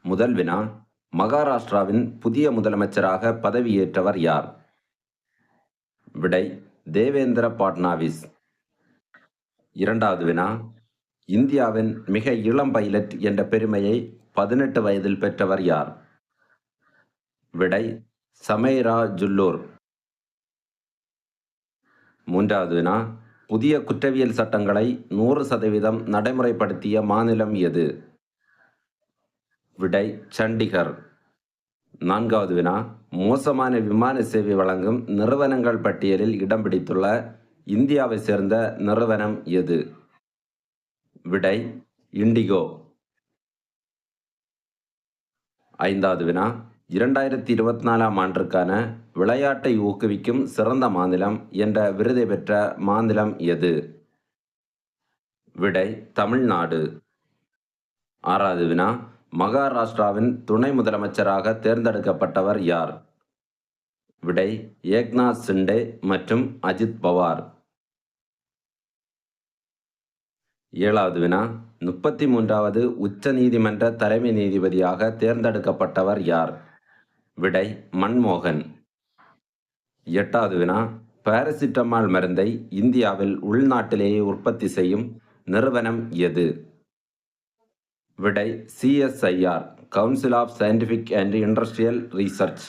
முதல் வினா, மகாராஷ்டிராவின் புதிய முதலமைச்சராக பதவியேற்றவர் யார்? விடை, தேவேந்திர பட்னாவிஸ். இரண்டாவது வினா, இந்தியாவின் மிக இளம் பைலட் என்ற பெருமையை 18 வயதில் பெற்றவர் யார்? விடை, சமைரா ஜுல்லூர். மூன்றாவது வினா, புதிய குற்றவியல் சட்டங்களை 100% நடைமுறைப்படுத்திய மாநிலம் எது? விடை, சண்டிகர். நான்காவது வினா, மோசமான விமான சேவை வழங்கும் நிறுவனங்கள் பட்டியலில் இடம் பிடித்துள்ள இந்தியாவை சேர்ந்த நிறுவனம் எது? விடை, இண்டிகோ. ஐந்தாவது வினா, 2024ஆம் ஆண்டிற்கான விளையாட்டை ஊக்குவிக்கும் சிறந்த மாநிலம் என்ற விருதை பெற்ற மாநிலம் எது? விடை, தமிழ்நாடு. ஆறாவது வினா, மகாராஷ்டிராவின் துணை முதலமைச்சராக தேர்ந்தெடுக்கப்பட்டவர் யார்? விடை, ஏக்நாத் சிண்டே மற்றும் அஜித் பவார். ஏழாவது வினா, 33வது உச்ச நீதிமன்ற தலைமை நீதிபதியாக தேர்ந்தெடுக்கப்பட்டவர் யார்? விடை, மன்மோகன். எட்டாவது வினா, பாராசிட்டமால் மருந்தை இந்தியாவில் உள்நாட்டிலேயே உற்பத்தி செய்யும் நிறுவனம் எது? விடை, CSIR, council of scientific and industrial research.